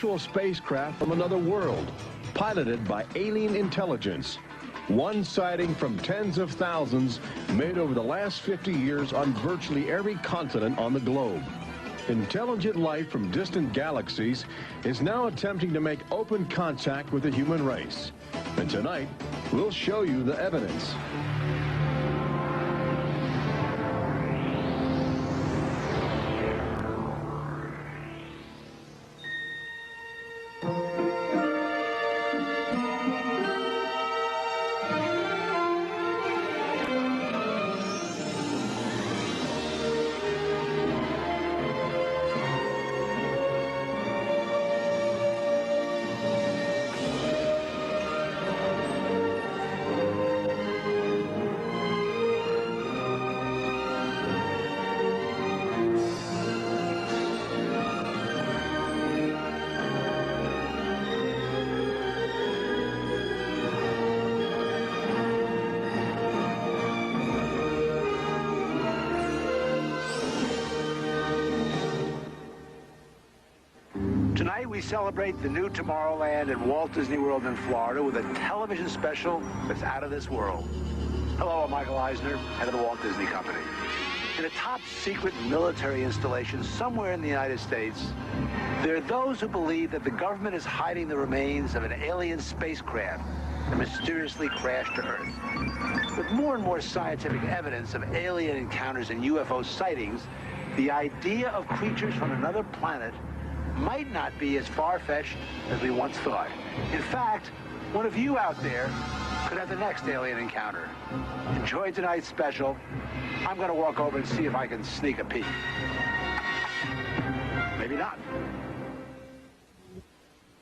actual spacecraft from another world, piloted by alien intelligence. One sighting from tens of thousands made over the last 50 years on virtually every continent on the globe. Intelligent life from distant galaxies is now attempting to make open contact with the human race. And tonight, we'll show you the evidence. Tonight we celebrate the new Tomorrowland at Walt Disney World in Florida with a television special that's out of this world. Hello, I'm Michael Eisner, head of the Walt Disney Company. In a top-secret military installation somewhere in the United States, there are those who believe that the government is hiding the remains of an alien spacecraft that mysteriously crashed to Earth. With more and more scientific evidence of alien encounters and UFO sightings, the idea of creatures from another planet might not be as far-fetched as we once thought. In fact, one of you out there could have the next alien encounter. Enjoy tonight's special. I'm going to walk over and see if I can sneak a peek. Maybe not.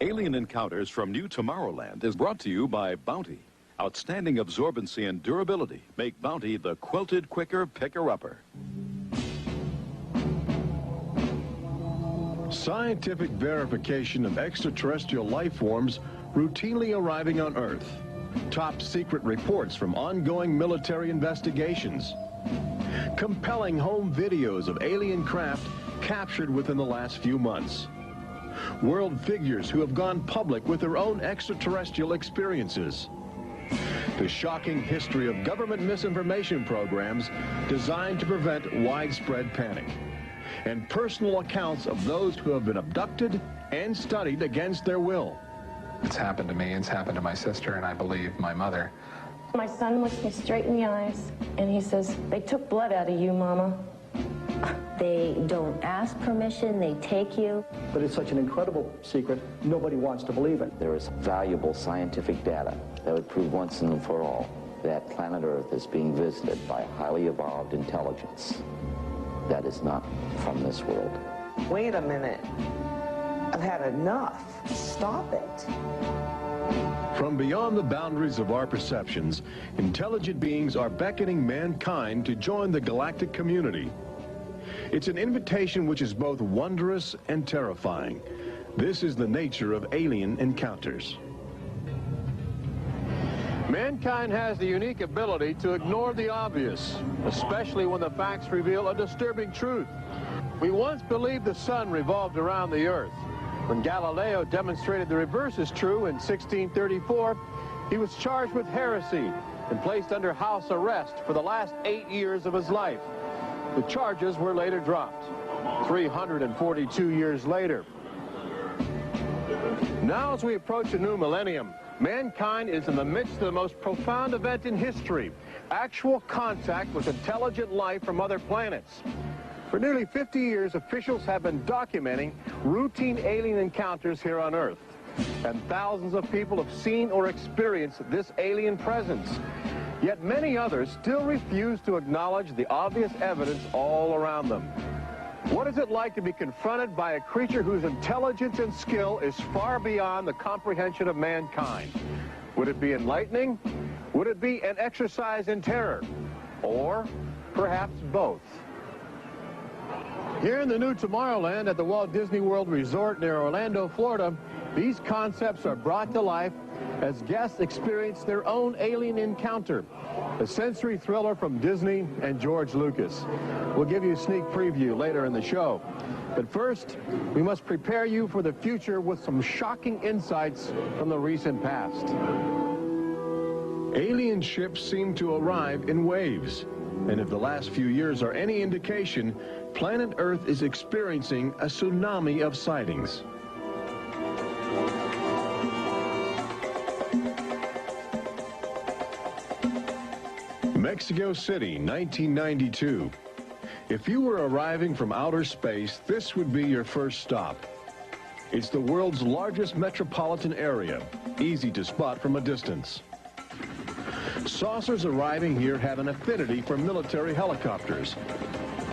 Alien Encounters from New Tomorrowland is brought to you by Bounty. Outstanding absorbency and durability make Bounty the quilted quicker picker-upper. Scientific verification of extraterrestrial life forms routinely arriving on Earth. Top secret reports from ongoing military investigations. Compelling home videos of alien craft captured within the last few months. World figures who have gone public with their own extraterrestrial experiences. The shocking history of government misinformation programs designed to prevent widespread panic. And personal accounts of those who have been abducted and studied against their will. It's happened to me, it's happened to my sister, and I believe my mother. My son looks me straight in the eyes, and he says, "They took blood out of you, Mama." They don't ask permission, they take you. But it's such an incredible secret, nobody wants to believe it. There is valuable scientific data that would prove once and for all that planet Earth is being visited by highly evolved intelligence that is not from this world. Wait a minute. I've had enough. Stop it. From beyond the boundaries of our perceptions, intelligent beings are beckoning mankind to join the galactic community. It's an invitation which is both wondrous and terrifying. This is the nature of alien encounters. Mankind has the unique ability to ignore the obvious, especially when the facts reveal a disturbing truth. We once believed the sun revolved around the earth. When Galileo demonstrated the reverse is true in 1634, he was charged with heresy and placed under house arrest for the last 8 years of his life. The charges were later dropped, 342 years later. Now, as we approach a new millennium, mankind is in the midst of the most profound event in history, actual contact with intelligent life from other planets. For nearly 50 years, officials have been documenting routine alien encounters here on Earth. And thousands of people have seen or experienced this alien presence. Yet many others still refuse to acknowledge the obvious evidence all around them. What is it like to be confronted by a creature whose intelligence and skill is far beyond the comprehension of mankind? Would it be enlightening? Would it be an exercise in terror? Or perhaps both? Here in the new Tomorrowland at the Walt Disney World Resort near Orlando, Florida, these concepts are brought to life as guests experience their own alien encounter, a sensory thriller from Disney and George Lucas. We'll give you a sneak preview later in the show. But first, we must prepare you for the future with some shocking insights from the recent past. Alien ships seem to arrive in waves. And if the last few years are any indication, planet Earth is experiencing a tsunami of sightings. Mexico City, 1992. If you were arriving from outer space, this would be your first stop. It's the world's largest metropolitan area, easy to spot from a distance. Saucers arriving here have an affinity for military helicopters.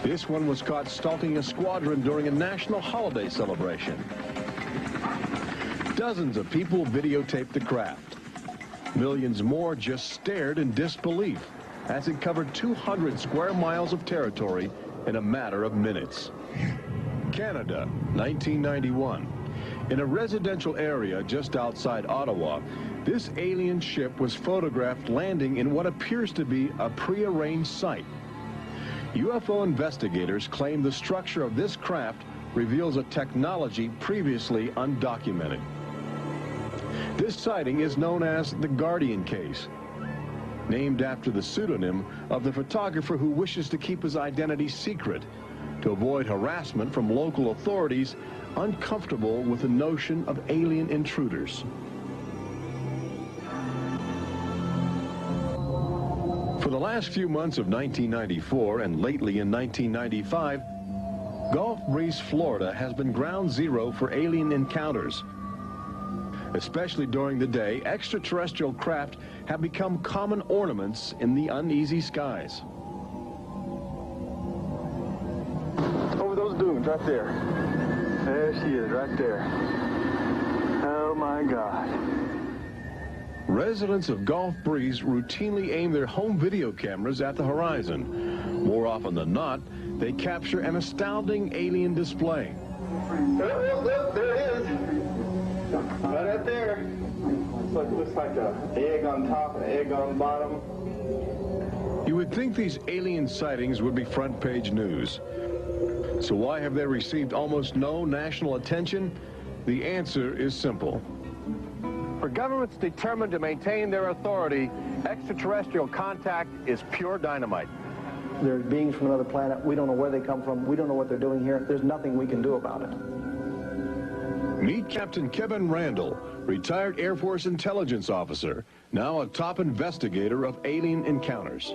This one was caught stalking a squadron during a national holiday celebration. Dozens of people videotaped the craft. Millions more just stared in disbelief as it covered 200 square miles of territory in a matter of minutes. Canada, 1991. In a residential area just outside Ottawa, this alien ship was photographed landing in what appears to be a prearranged site. UFO investigators claim the structure of this craft reveals a technology previously undocumented. This sighting is known as the Guardian case, named after the pseudonym of the photographer who wishes to keep his identity secret to avoid harassment from local authorities uncomfortable with the notion of alien intruders. For the last few months of 1994 and lately in 1995, Gulf Breeze, Florida has been ground zero for alien encounters. Especially during the day, extraterrestrial craft have become common ornaments in the uneasy skies. Over those dunes right there. There she is, right there. Oh my God. Residents of Gulf Breeze routinely aim their home video cameras at the horizon. More often than not, they capture an astounding alien display. Look, there it is. Right up there. Looks like an egg on top and an egg on bottom. You would think these alien sightings would be front page news. So why have they received almost no national attention? The answer is simple. For governments determined to maintain their authority, extraterrestrial contact is pure dynamite. There's beings from another planet. We don't know where they come from. We don't know what they're doing here. There's nothing we can do about it. Meet Captain Kevin Randall, retired Air Force intelligence officer, now a top investigator of alien encounters.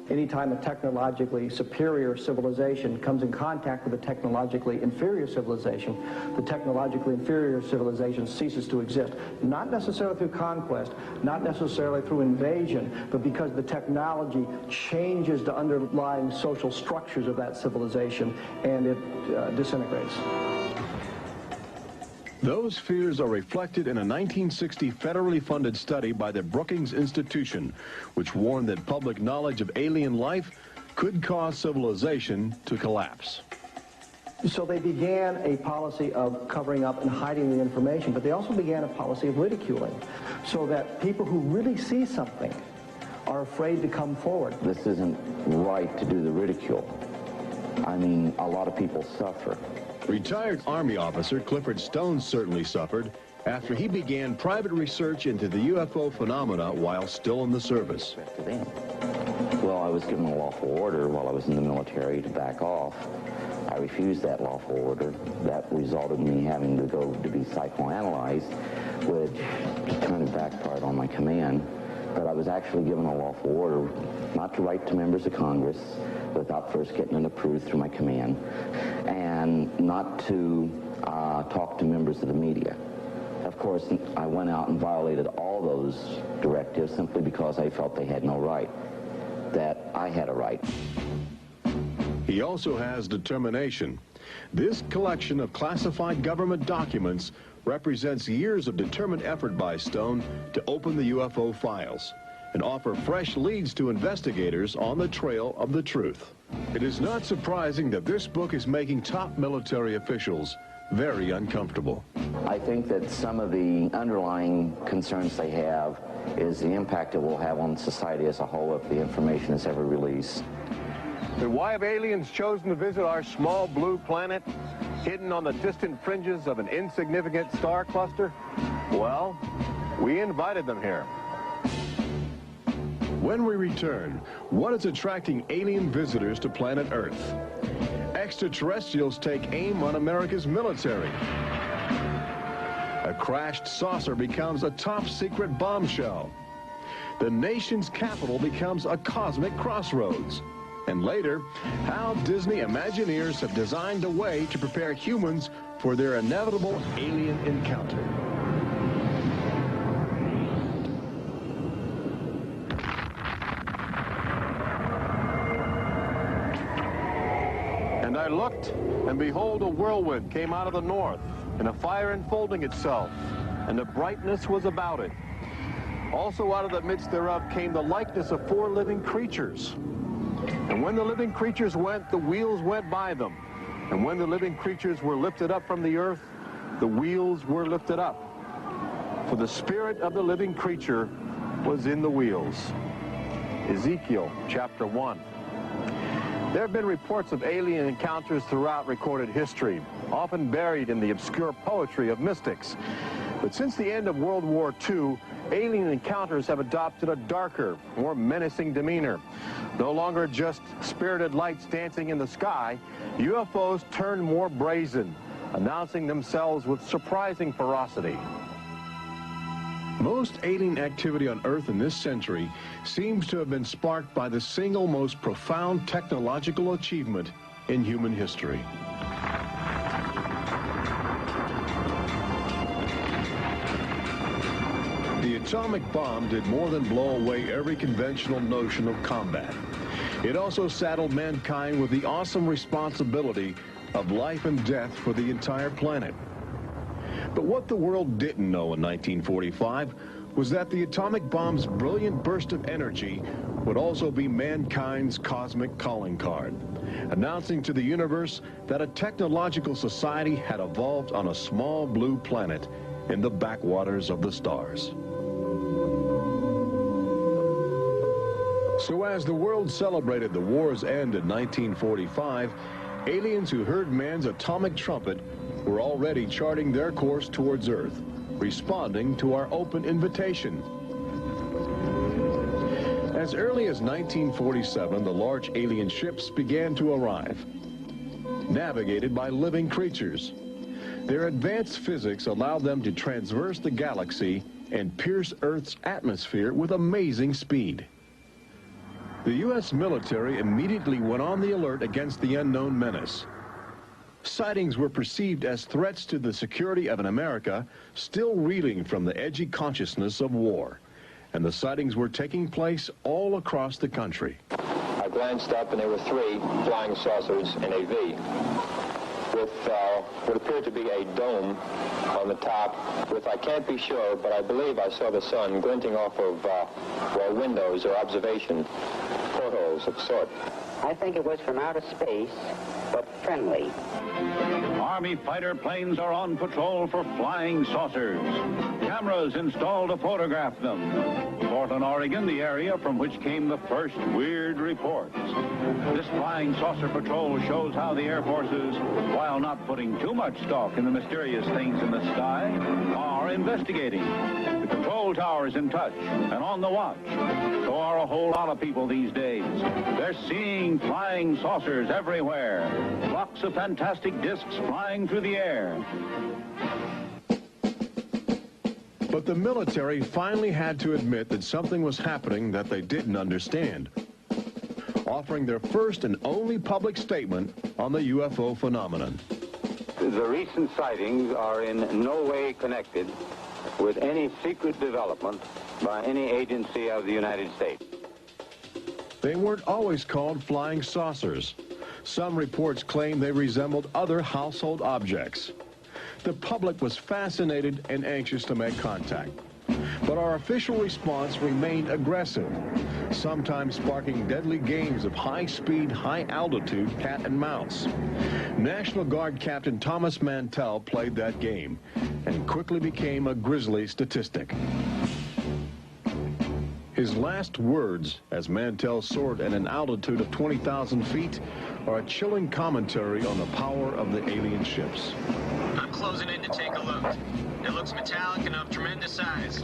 Anytime a technologically superior civilization comes in contact with a technologically inferior civilization, the technologically inferior civilization ceases to exist. Not necessarily through conquest, not necessarily through invasion, but because the technology changes the underlying social structures of that civilization and it disintegrates. Those fears are reflected in a 1960 federally funded study by the Brookings Institution, which warned that public knowledge of alien life could cause civilization to collapse. So they began a policy of covering up and hiding the information, but they also began a policy of ridiculing, so that people who really see something are afraid to come forward. This isn't right to do the ridicule. I mean, a lot of people suffer. Retired Army officer Clifford Stone certainly suffered after he began private research into the UFO phenomena while still in the service. Well, I was given a lawful order while I was in the military to back off. I refused that lawful order. That resulted in me having to go to be psychoanalyzed, which kind of backfired on my command. But I was actually given a lawful order not to write to members of Congress without first getting it approved through my command, and not to talk to members of the media. Of course, I went out and violated all those directives simply because I felt they had no right, that I had a right. He also has determination. This collection of classified government documents represents years of determined effort by Stone to open the UFO files and offer fresh leads to investigators on the trail of the truth. It is not surprising that this book is making top military officials very uncomfortable. I think that some of the underlying concerns they have is the impact it will have on society as a whole if the information is ever released. But why have aliens chosen to visit our small blue planet? hidden on the distant fringes of an insignificant star cluster? Well, we invited them here. When we return, what is attracting alien visitors to planet Earth? Extraterrestrials take aim on America's military. A crashed saucer becomes a top-secret bombshell. The nation's capital becomes a cosmic crossroads. And later, how Disney Imagineers have designed a way to prepare humans for their inevitable alien encounter. And I looked, and behold, a whirlwind came out of the north, and a fire enfolding itself, and the brightness was about it. Also out of the midst thereof came the likeness of 4 living creatures. And when the living creatures went, the wheels went by them. And when the living creatures were lifted up from the earth, the wheels were lifted up. For the spirit of the living creature was in the wheels. Ezekiel chapter 1. There have been reports of alien encounters throughout recorded history, often buried in the obscure poetry of mystics. But since the end of World War II, alien encounters have adopted a darker, more menacing demeanor. No longer just spirited lights dancing in the sky, UFOs turn more brazen, announcing themselves with surprising ferocity. Most alien activity on Earth in this century seems to have been sparked by the single most profound technological achievement in human history. The atomic bomb did more than blow away every conventional notion of combat. It also saddled mankind with the awesome responsibility of life and death for the entire planet. But what the world didn't know in 1945 was that the atomic bomb's brilliant burst of energy would also be mankind's cosmic calling card, announcing to the universe that a technological society had evolved on a small blue planet in the backwaters of the stars. So as the world celebrated the war's end in 1945, aliens who heard man's atomic trumpet were already charting their course towards Earth, responding to our open invitation. As early as 1947, the large alien ships began to arrive, navigated by living creatures. Their advanced physics allowed them to traverse the galaxy and pierce Earth's atmosphere with amazing speed. The U.S. military immediately went on the alert against the unknown menace. Sightings were perceived as threats to the security of an America still reeling from the edgy consciousness of war. And the sightings were taking place all across the country. I glanced up and there were 3 flying saucers in a V with what appeared to be a dome on the top with, I can't be sure, but I believe I saw the sun glinting off of windows or observation portholes of sort. I think it was from outer space, but friendly. Army fighter planes are on patrol for flying saucers. Cameras installed to photograph them. Portland, Oregon, the area from which came the first weird reports. This flying saucer patrol shows how the Air Forces, while not putting too much stock in the mysterious things in the sky, are investigating. The control tower is in touch and on the watch. So are a whole lot of people these days. They're seeing flying saucers everywhere. Flocks of fantastic discs flying through the air. But the military finally had to admit that something was happening that they didn't understand, offering their first and only public statement on the UFO phenomenon. The recent sightings are in no way connected with any secret development by any agency of the United States. They weren't always called flying saucers. Some reports claim they resembled other household objects. The public was fascinated and anxious to make contact. But our official response remained aggressive, sometimes sparking deadly games of high-speed, high-altitude cat and mouse. National Guard Captain Thomas Mantell played that game and quickly became a grisly statistic. His last words, as Mantell soared at an altitude of 20,000 feet, are a chilling commentary on the power of the alien ships. I'm closing in to take a look. It looks metallic and of tremendous size.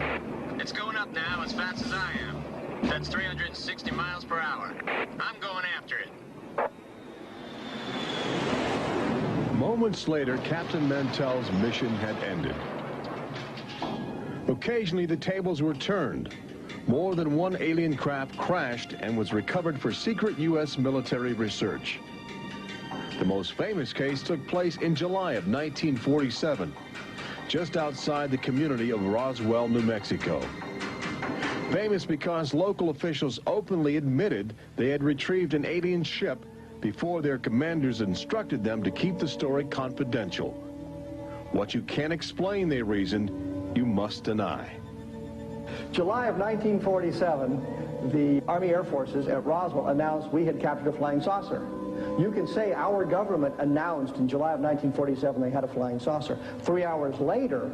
It's going up now as fast as I am. That's 360 miles per hour. I'm going after it. Moments later, Captain Mantell's mission had ended. Occasionally, the tables were turned. More than one alien craft crashed and was recovered for secret U.S. military research. The most famous case took place in July of 1947, just outside the community of Roswell, New Mexico. Famous because local officials openly admitted they had retrieved an alien ship before their commanders instructed them to keep the story confidential. What you can't explain, they reasoned, you must deny. July of 1947, the Army Air Forces at Roswell announced we had captured a flying saucer. You can say our government announced in July of 1947 they had a flying saucer. 3 hours later,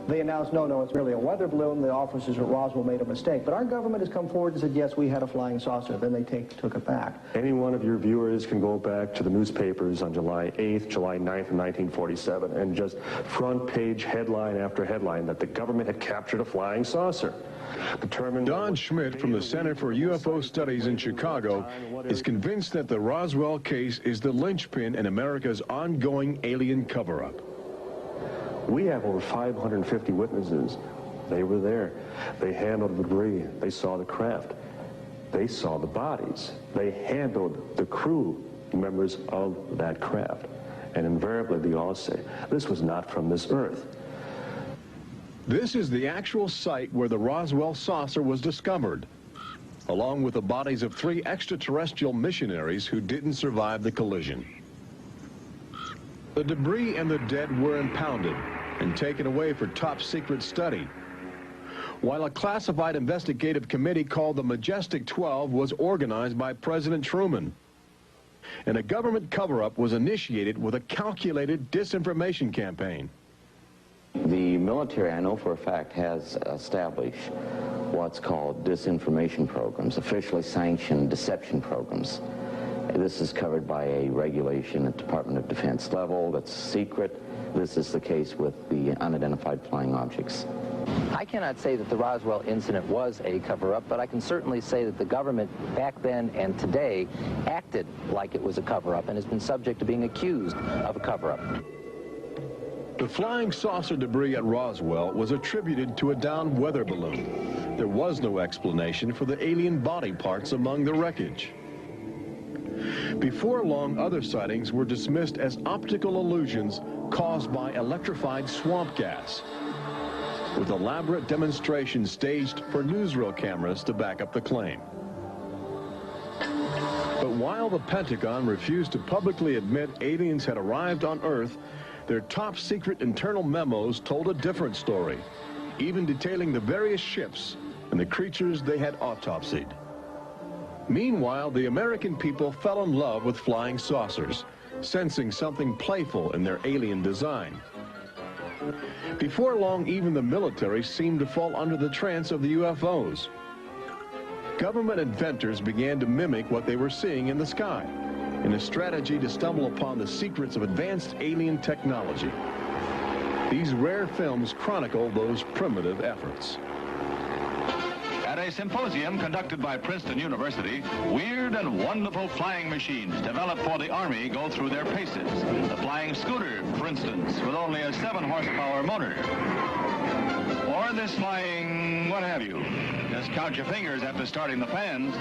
they announced, no, it's merely a weather balloon. The officers at Roswell made a mistake. But our government has come forward and said, yes, we had a flying saucer. Then they took it back. Any one of your viewers can go back to the newspapers on July 8th, July 9th of 1947, and just front page headline after headline that the government had captured a flying saucer. Don Schmidt from the Center for UFO Studies in Chicago is convinced that the Roswell case is the linchpin in America's ongoing alien cover-up. We have over 550 witnesses. They were there. They handled the debris. They saw the craft. They saw the bodies. They handled the crew members of that craft. And invariably, they all say, this was not from this earth. This is the actual site where the Roswell saucer was discovered, along with the bodies of 3 extraterrestrial missionaries who didn't survive the collision. The debris and the dead were impounded and taken away for top-secret study, while a classified investigative committee called the Majestic 12 was organized by President Truman. And a government cover-up was initiated with a calculated disinformation campaign. The military, I know for a fact, has established what's called disinformation programs, officially sanctioned deception programs. This is covered by a regulation at Department of Defense level that's secret. This is the case with the unidentified flying objects. I cannot say that the Roswell incident was a cover-up, but I can certainly say that the government back then and today acted like it was a cover-up and has been subject to being accused of a cover-up. The flying saucer debris at Roswell was attributed to a downed weather balloon. There was no explanation for the alien body parts among the wreckage. Before long, other sightings were dismissed as optical illusions caused by electrified swamp gas, with elaborate demonstrations staged for newsreel cameras to back up the claim. But while the Pentagon refused to publicly admit aliens had arrived on Earth, their top-secret internal memos told a different story, even detailing the various ships and the creatures they had autopsied. Meanwhile, the American people fell in love with flying saucers, sensing something playful in their alien design. Before long, even the military seemed to fall under the trance of the UFOs. Government inventors began to mimic what they were seeing in the sky, in a strategy to stumble upon the secrets of advanced alien technology. These rare films chronicle those primitive efforts. At a symposium conducted by Princeton University, weird and wonderful flying machines developed for the Army go through their paces. The flying scooter, for instance, with only a 7-horsepower motor. Or this flying what have you. Just count your fingers after starting the fans.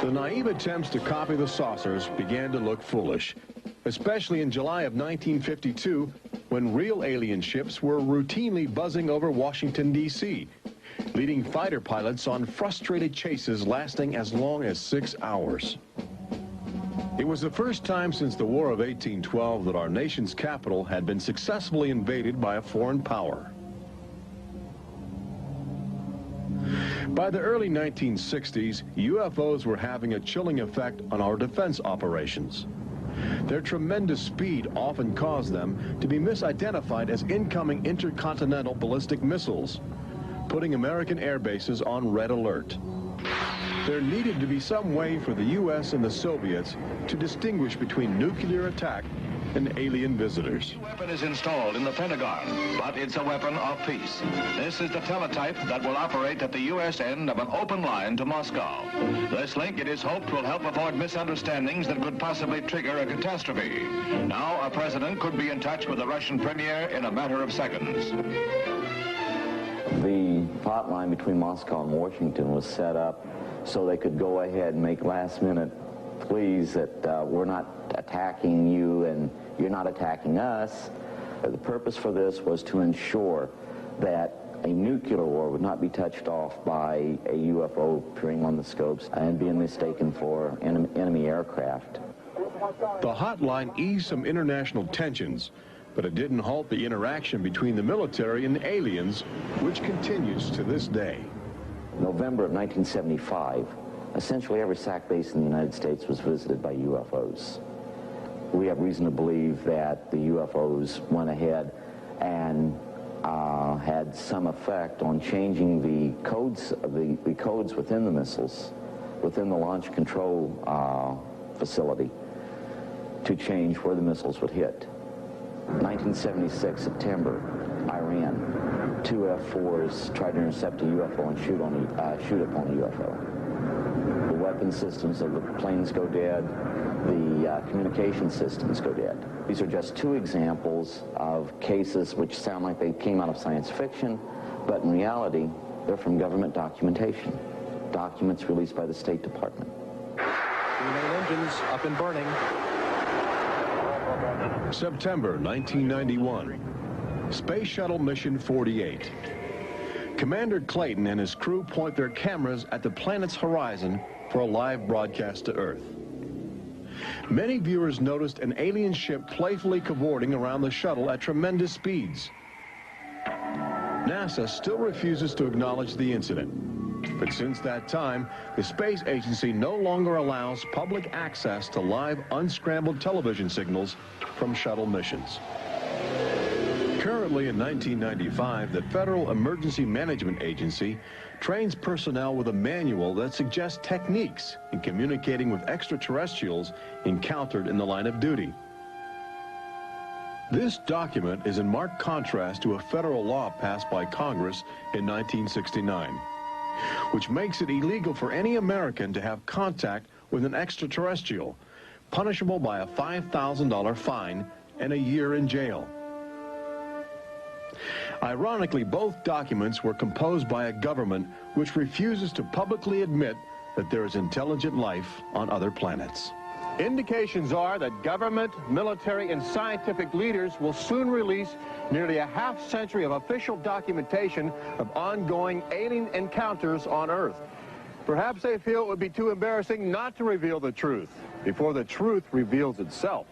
The naive attempts to copy the saucers began to look foolish, especially in July of 1952, when real alien ships were routinely buzzing over Washington, D.C., leading fighter pilots on frustrated chases lasting as long as 6 hours. It was the first time since the War of 1812 that our nation's capital had been successfully invaded by a foreign power. By the early 1960s, UFOs were having a chilling effect on our defense operations. Their tremendous speed often caused them to be misidentified as incoming intercontinental ballistic missiles, putting American air bases on red alert. There needed to be some way for the U.S. and the Soviets to distinguish between nuclear attack and alien visitors. The weapon is installed in the Pentagon, but it's a weapon of peace. This is the teletype that will operate at the U.S. end of an open line to Moscow. This link, it is hoped, will help avoid misunderstandings that could possibly trigger a catastrophe. Now, a president could be in touch with the Russian premier in a matter of seconds. The hotline between Moscow and Washington was set up so they could go ahead and make last-minute pleas that we're not attacking you and you're not attacking us. The purpose for this was to ensure that a nuclear war would not be touched off by a UFO appearing on the scopes and being mistaken for enemy aircraft. The hotline eased some international tensions, but it didn't halt the interaction between the military and the aliens, which continues to this day. November of 1975, essentially every SAC base in the United States was visited by UFOs. We have reason to believe that the UFOs went ahead and had some effect on changing the codes within the missiles, within the launch control facility, to change where the missiles would hit. 1976, September, Iran. 2 F-4s tried to intercept a UFO and shoot upon a UFO. The weapon systems of the planes go dead. The communication systems go dead. These are just 2 examples of cases which sound like they came out of science fiction, but in reality, they're from government documentation. Documents released by the State Department. 3 main engines up and burning. September 1991. Space Shuttle Mission 48. Commander Clayton and his crew point their cameras at the planet's horizon for a live broadcast to Earth. Many viewers noticed an alien ship playfully cavorting around the shuttle at tremendous speeds. NASA still refuses to acknowledge the incident. But since that time, the space agency no longer allows public access to live unscrambled television signals from shuttle missions. Currently in 1995, the Federal Emergency Management Agency trains personnel with a manual that suggests techniques in communicating with extraterrestrials encountered in the line of duty. This document is in marked contrast to a federal law passed by Congress in 1969, which makes it illegal for any American to have contact with an extraterrestrial, punishable by a $5,000 fine and a year in jail. Ironically, both documents were composed by a government which refuses to publicly admit that there is intelligent life on other planets. Indications are that government, military, and scientific leaders will soon release nearly a half-century of official documentation of ongoing alien encounters on Earth. Perhaps they feel it would be too embarrassing not to reveal the truth before the truth reveals itself.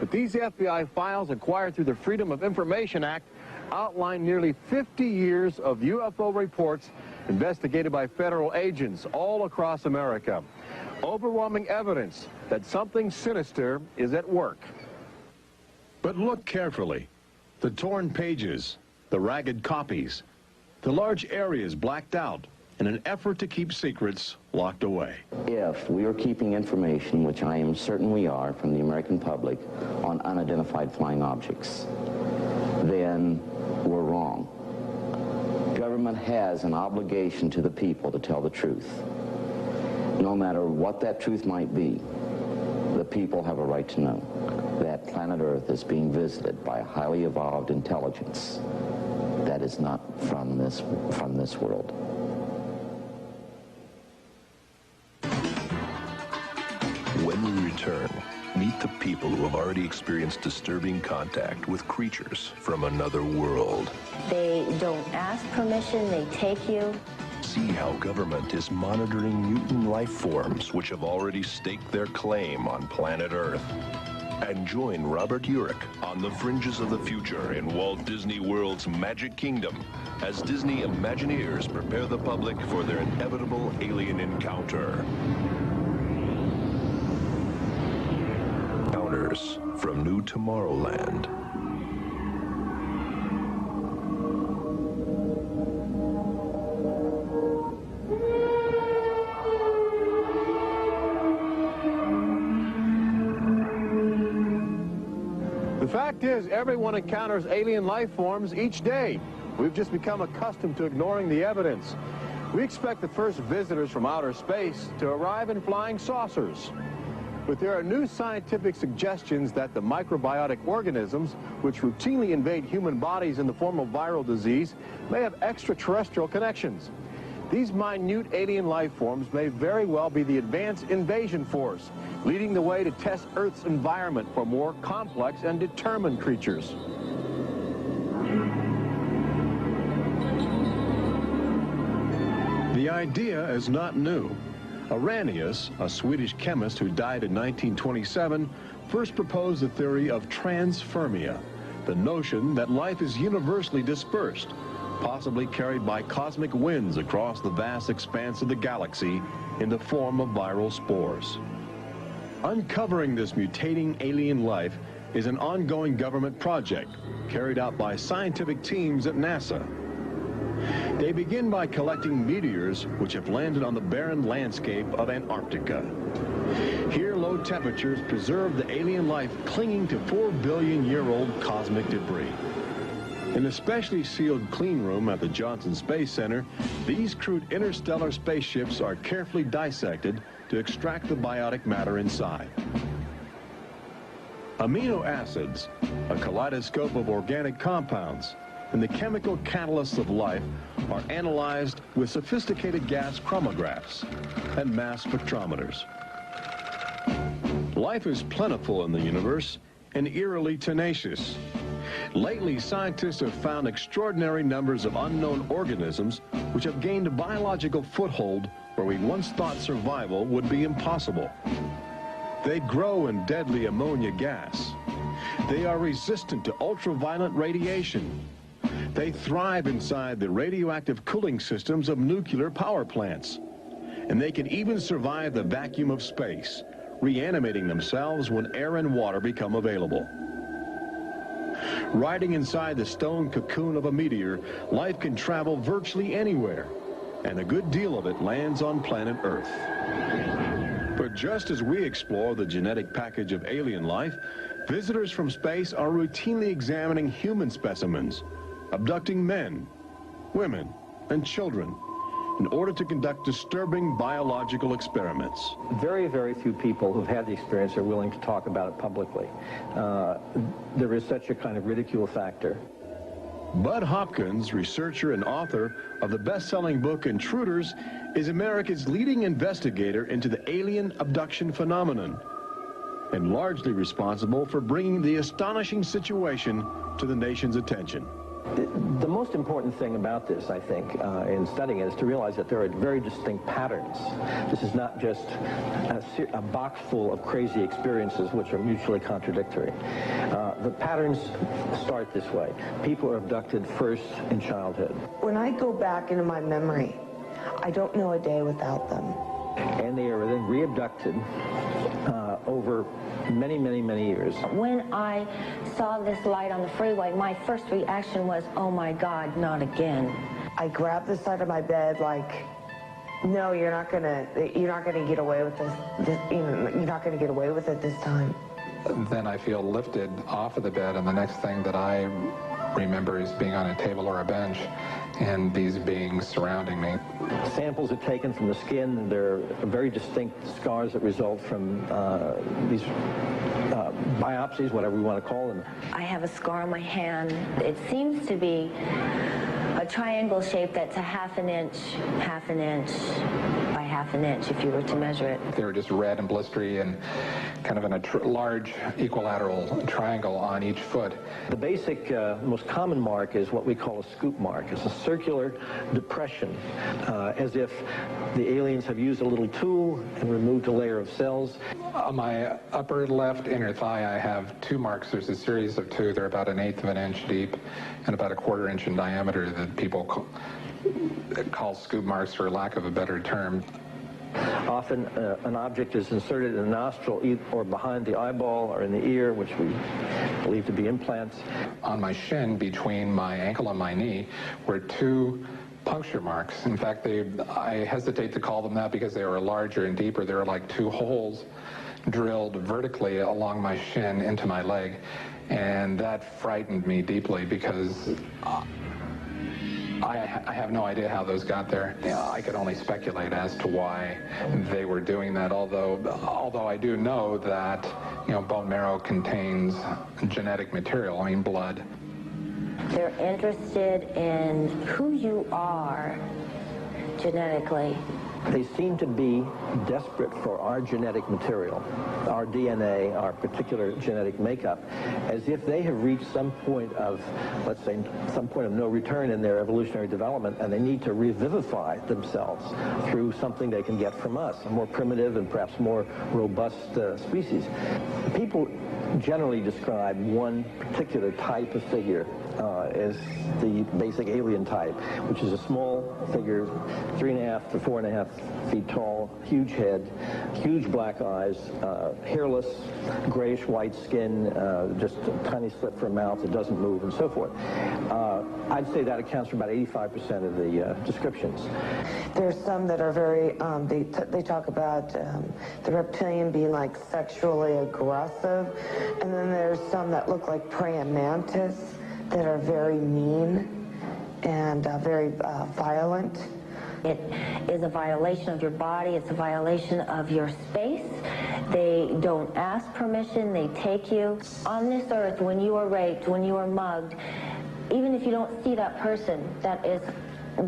But these FBI files acquired through the Freedom of Information Act outline nearly 50 years of UFO reports investigated by federal agents all across America. Overwhelming evidence that something sinister is at work. But look carefully. The torn pages, the ragged copies, the large areas blacked out in an effort to keep secrets locked away. If we are keeping information, which I am certain we are, from the American public on unidentified flying objects, then we're wrong. Government has an obligation to the people to tell the truth. No matter what that truth might be, the people have a right to know that planet Earth is being visited by a highly evolved intelligence that is not from this world. When we return, meet the people who have already experienced disturbing contact with creatures from another world. They don't ask permission, they take you. See how government is monitoring mutant life forms which have already staked their claim on planet Earth. And join Robert Urich on the fringes of the future in Walt Disney World's Magic Kingdom as Disney Imagineers prepare the public for their inevitable alien encounter. Encounters from New Tomorrowland. The fact is, everyone encounters alien life forms each day. We've just become accustomed to ignoring the evidence. We expect the first visitors from outer space to arrive in flying saucers. But there are new scientific suggestions that the microbiotic organisms, which routinely invade human bodies in the form of viral disease, may have extraterrestrial connections. These minute alien life forms may very well be the advanced invasion force, leading the way to test Earth's environment for more complex and determined creatures. The idea is not new. Arrhenius, a Swedish chemist who died in 1927, first proposed the theory of transfermia, the notion that life is universally dispersed, possibly carried by cosmic winds across the vast expanse of the galaxy in the form of viral spores. Uncovering this mutating alien life is an ongoing government project carried out by scientific teams at NASA. They begin by collecting meteors which have landed on the barren landscape of Antarctica. Here, low temperatures preserve the alien life clinging to 4 billion-year-old cosmic debris. In a specially sealed clean room at the Johnson Space Center, these crude interstellar spaceships are carefully dissected to extract the biotic matter inside. Amino acids, a kaleidoscope of organic compounds, and the chemical catalysts of life are analyzed with sophisticated gas chromatographs and mass spectrometers. Life is plentiful in the universe and eerily tenacious. Lately, scientists have found extraordinary numbers of unknown organisms which have gained a biological foothold where we once thought survival would be impossible. They grow in deadly ammonia gas. They are resistant to ultraviolet radiation. They thrive inside the radioactive cooling systems of nuclear power plants. And they can even survive the vacuum of space, reanimating themselves when air and water become available. Riding inside the stone cocoon of a meteor, life can travel virtually anywhere, and a good deal of it lands on planet Earth. But just as we explore the genetic package of alien life, visitors from space are routinely examining human specimens, abducting men, women, and children in order to conduct disturbing biological experiments. Very, very few people who've had the experience are willing to talk about it publicly. There is such a kind of ridicule factor. Bud Hopkins, researcher and author of the best-selling book Intruders, is America's leading investigator into the alien abduction phenomenon and largely responsible for bringing the astonishing situation to the nation's attention. The most important thing about this, I think, in studying it, is to realize that there are very distinct patterns. This is not just a box full of crazy experiences which are mutually contradictory. The patterns start this way. People are abducted first in childhood. When I go back into my memory, I don't know a day without them. And they are then re-abducted over many, many, many years. When I saw this light on the freeway, my first reaction was, oh my God, not again. I grabbed the side of my bed like, no, you're not gonna get away with this. You're not gonna get away with it this time. Then I feel lifted off of the bed, and the next thing that I remember is being on a table or a bench and these beings surrounding me. Samples are taken from the skin. There are very distinct scars that result from these biopsies, whatever we want to call them. I have a scar on my hand. It seems to be a triangle shape that's a half an inch by half an inch if you were to measure it. They were just red and blistery and kind of in a large equilateral triangle on each foot. The basic, most common mark is what we call a scoop mark. It's a circular depression, as if the aliens have used a little tool and removed a layer of cells. On my upper left inner thigh, I have two marks. There's a series of two. They're about 1/8 of an inch deep and about 1/4 inch in diameter that people call scoop marks, for lack of a better term. Often an object is inserted in the nostril or behind the eyeball or in the ear, which we believe to be implants. On my shin, between my ankle and my knee, were 2 puncture marks. In fact, I hesitate to call them that because they were larger and deeper. They were like 2 holes drilled vertically along my shin into my leg. And that frightened me deeply because I have no idea how those got there. I could only speculate as to why they were doing that, although I do know that, bone marrow contains genetic material, blood. They're interested in who you are genetically. They seem to be desperate for our genetic material, our DNA, our particular genetic makeup, as if they have reached some point of, let's say, some point of no return in their evolutionary development, and they need to revivify themselves through something they can get from us, a more primitive and perhaps more robust species. People generally describe one particular type of figure as the basic alien type, which is a small figure, 3.5 to 4.5 feet tall, huge head, huge black eyes, hairless, grayish-white skin, just a tiny slit for a mouth that doesn't move, and so forth. I'd say that accounts for about 85% of the descriptions. There's some that are very, they talk about the reptilian being like sexually aggressive, and then there's some that look like praying mantis that are very mean and very violent. It is a violation of your body. It's a violation of your space. They don't ask permission. They take you. On this earth, when you are raped, when you are mugged, even if you don't see that person that is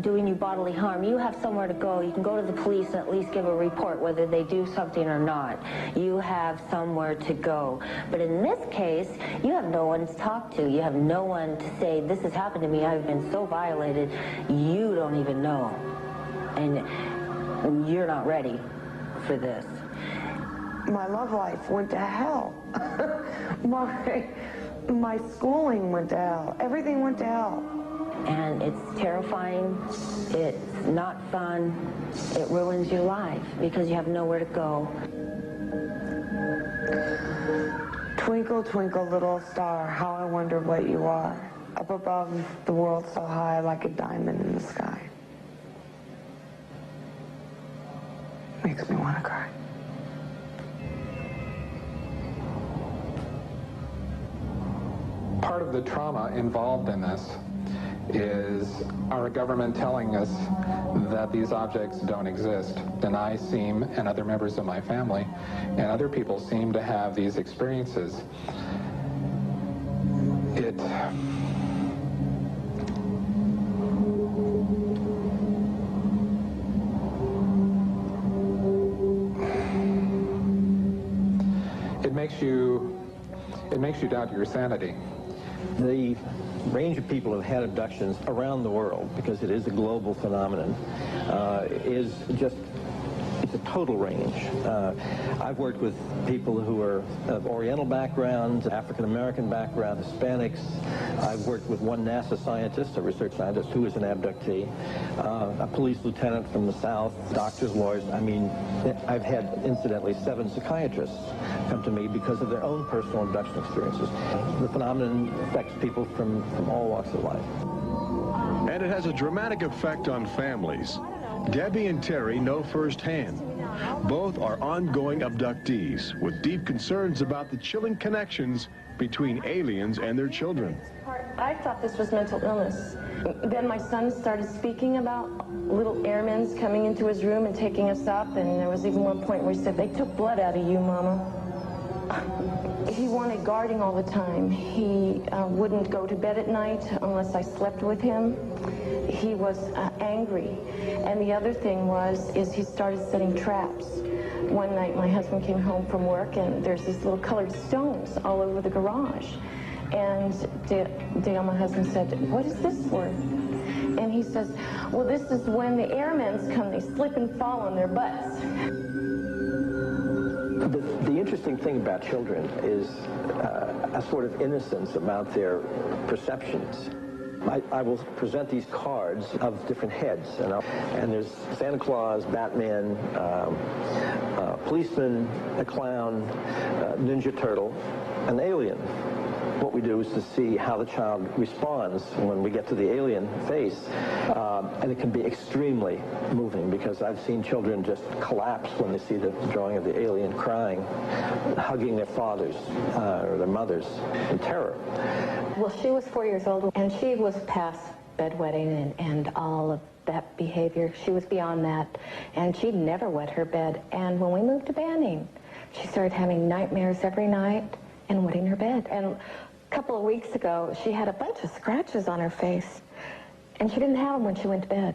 doing you bodily harm, you have somewhere to go. You can go to the police and at least give a report whether they do something or not. You have somewhere to go. But in this case, you have no one to talk to. You have no one to say, this has happened to me. I've been so violated. You don't even know. And you're not ready for this. My love life went to hell. My schooling went to hell. Everything went to hell. And it's terrifying, it's not fun, it ruins your life because you have nowhere to go. Twinkle, twinkle, little star, how I wonder what you are. Up above the world so high like a diamond in the sky. Makes me want to cry. Part of the trauma involved in this is our government telling us that these objects don't exist. And I seem, and other members of my family, and other people seem to have these experiences. It makes you doubt your sanity. The range of people who have had abductions around the world, because it is a global phenomenon, is just, it's a total range. I've worked with people who are of Oriental backgrounds, African-American background, Hispanics. I've worked with one NASA scientist, a research scientist, who is an abductee, a police lieutenant from the South, doctors, lawyers. I mean, I've had, incidentally, 7 psychiatrists come to me because of their own personal abduction experiences. The phenomenon affects people from all walks of life. And it has a dramatic effect on families. Debbie and Terry know firsthand. Both are ongoing abductees with deep concerns about the chilling connections between aliens and their children. I thought this was mental illness. Then my son started speaking about little airmen coming into his room and taking us up, and there was even one point where he said, "They took blood out of you, Mama." He wanted guarding all the time. He wouldn't go to bed at night unless I slept with him. He was angry. And the other thing is he started setting traps. One night my husband came home from work and there's these little colored stones all over the garage. And Dale, my husband, said, "What is this for?" And he says, "Well, this is when the airmen come, they slip and fall on their butts." The interesting thing about children is a sort of innocence about their perceptions. I will present these cards of different heads, and there's Santa Claus, Batman, policeman, a clown, Ninja Turtle, an alien. What we do is to see how the child responds when we get to the alien face, and it can be extremely moving, because I've seen children just collapse when they see the drawing of the alien, crying, hugging their fathers or their mothers in terror. Well, she was 4 years old, and she was past bedwetting and all of that behavior. She was beyond that, and she'd never wet her bed. And when we moved to Banning, she started having nightmares every night and wetting her bed. And a couple of weeks ago, she had a bunch of scratches on her face, and she didn't have them when she went to bed.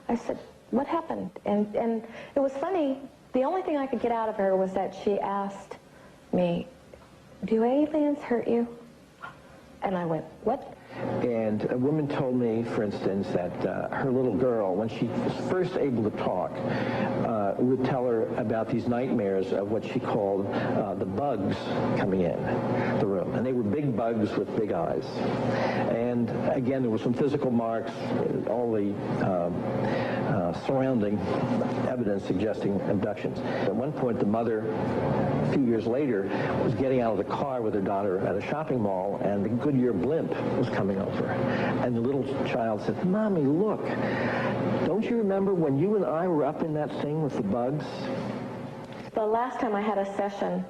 I said, what happened? And it was funny. The only thing I could get out of her was that she asked me, do aliens hurt you? And I went, what? And a woman told me, for instance, that her little girl, when she was first able to talk, would tell her about these nightmares of what she called the bugs coming in the room. And they were big bugs with big eyes. And again, there were some physical marks, all the surrounding evidence suggesting abductions. At one point, the mother, a few years later, was getting out of the car with her daughter at a shopping mall, and the Goodyear blimp was coming over. And the little child said, Mommy, look, don't you remember when you and I were up in that thing with the bugs? The last time I had a session,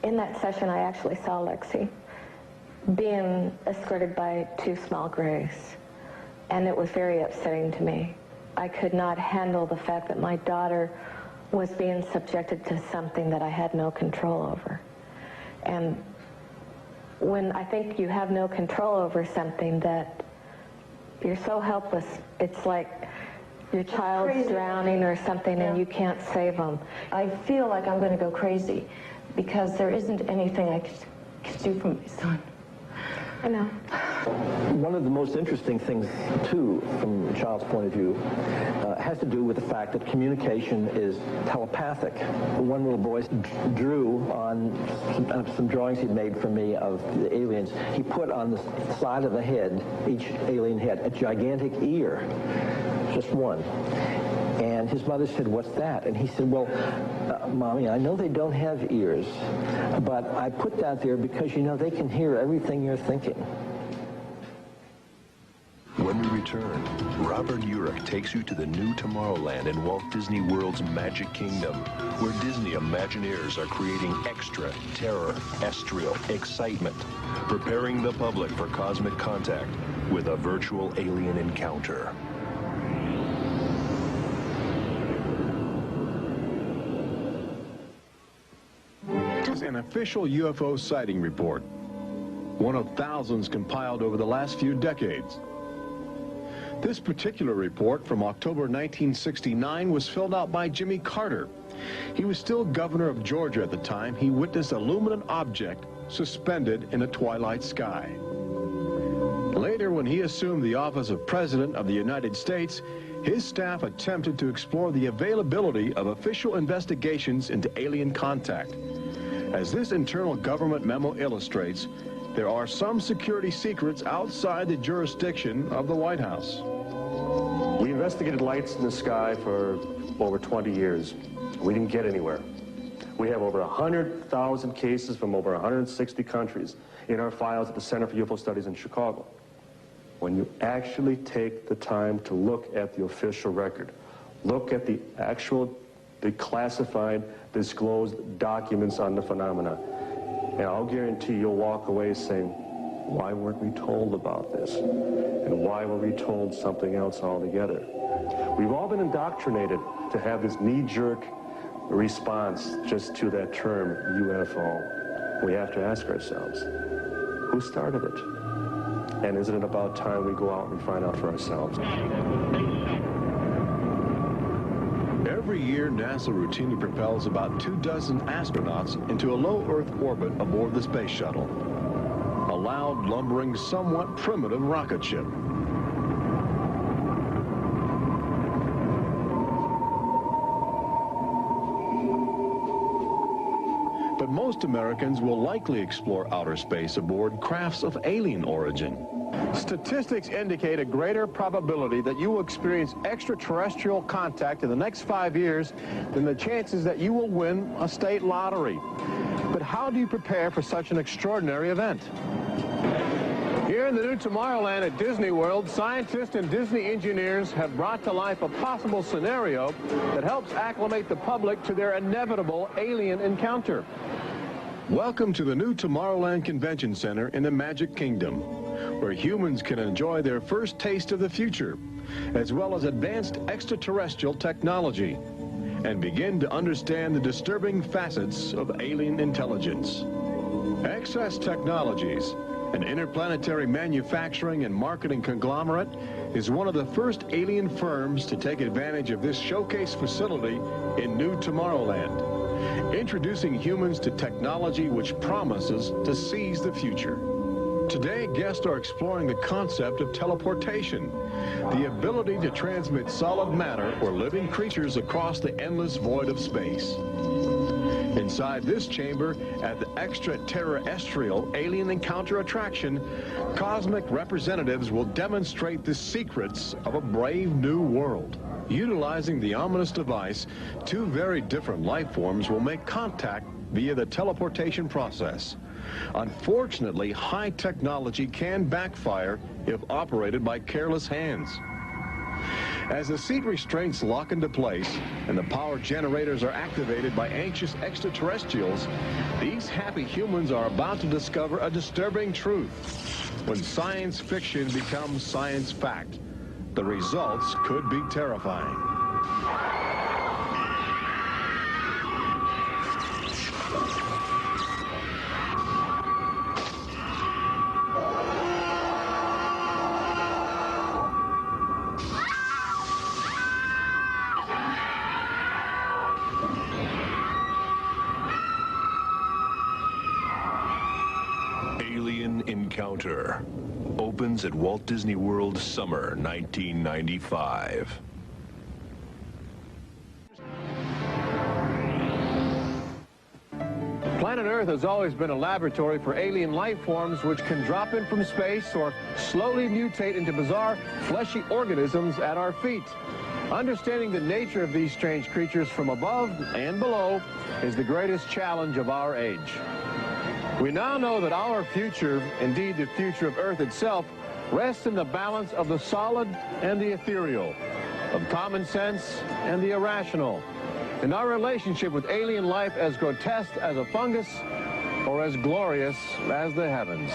in that session I actually saw Lexi being escorted by two small grays. And it was very upsetting to me. I could not handle the fact that my daughter was being subjected to something that I had no control over. And when I think you have no control over something, that you're so helpless, it's like your child's drowning or something, and you can't save them. I feel like I'm going to go crazy because there isn't anything I could do for my son. I know. One of the most interesting things, too, from a child's point of view, has to do with the fact that communication is telepathic. One little boy drew on some drawings he'd made for me of the aliens. He put on the side of the head, each alien head, a gigantic ear, just one. And his mother said, what's that? And he said, well, Mommy, I know they don't have ears, but I put that there because, you know, they can hear everything you're thinking. When we return, Robert Urich takes you to the new Tomorrowland in Walt Disney World's Magic Kingdom, where Disney Imagineers are creating extra terror, estrial excitement, preparing the public for cosmic contact with a virtual alien encounter. An official UFO sighting report, one of thousands compiled over the last few decades. This particular report from October 1969 was filled out by Jimmy Carter. He was still governor of Georgia at the time. He witnessed a luminous object suspended in a twilight sky. Later, when he assumed the office of President of the United States, his staff attempted to explore the availability of official investigations into alien contact. As this internal government memo illustrates, there are some security secrets outside the jurisdiction of the White House. We investigated lights in the sky for over 20 years. We didn't get anywhere. We have over 100,000 cases from over 160 countries in our files at the Center for UFO Studies in Chicago. When you actually take the time to look at the official record, look at the classified, disclosed documents on the phenomena, and I'll guarantee you'll walk away saying, why weren't we told about this? And why were we told something else altogether? We've all been indoctrinated to have this knee-jerk response just to that term, UFO. We have to ask ourselves, who started it? And isn't it about time we go out and find out for ourselves? Every year, NASA routinely propels about 24 astronauts into a low Earth orbit aboard the space shuttle, a loud, lumbering, somewhat primitive rocket ship. But most most Americans will likely explore outer space aboard crafts of alien origin. Statistics indicate a greater probability that you will experience extraterrestrial contact in the next 5 years than the chances that you will win a state lottery. But how do you prepare for such an extraordinary event? Here in the new Tomorrowland at Disney World, scientists and Disney engineers have brought to life a possible scenario that helps acclimate the public to their inevitable alien encounter. Welcome to the new Tomorrowland Convention Center in the Magic Kingdom, where humans can enjoy their first taste of the future, as well as advanced extraterrestrial technology, and begin to understand the disturbing facets of alien intelligence. Access Technologies, an interplanetary manufacturing and marketing conglomerate, is one of the first alien firms to take advantage of this showcase facility in New Tomorrowland, introducing humans to technology which promises to seize the future. Today, guests are exploring the concept of teleportation, the ability to transmit solid matter or living creatures across the endless void of space. Inside this chamber, at the extraterrestrial alien encounter attraction, cosmic representatives will demonstrate the secrets of a brave new world. Utilizing the ominous device, two very different life forms will make contact via the teleportation process. Unfortunately, high technology can backfire if operated by careless hands. As the seat restraints lock into place and the power generators are activated by anxious extraterrestrials, these happy humans are about to discover a disturbing truth. When science fiction becomes science fact, the results could be terrifying. Alien Encounter opens at Walt Disney World summer 1995. Planet Earth has always been a laboratory for alien life forms which can drop in from space or slowly mutate into bizarre fleshy organisms at our feet. Understanding the nature of these strange creatures from above and below is the greatest challenge of our age. We now know that our future, indeed the future of Earth itself, rests in the balance of the solid and the ethereal, of common sense and the irrational, in our relationship with alien life as grotesque as a fungus or as glorious as the heavens.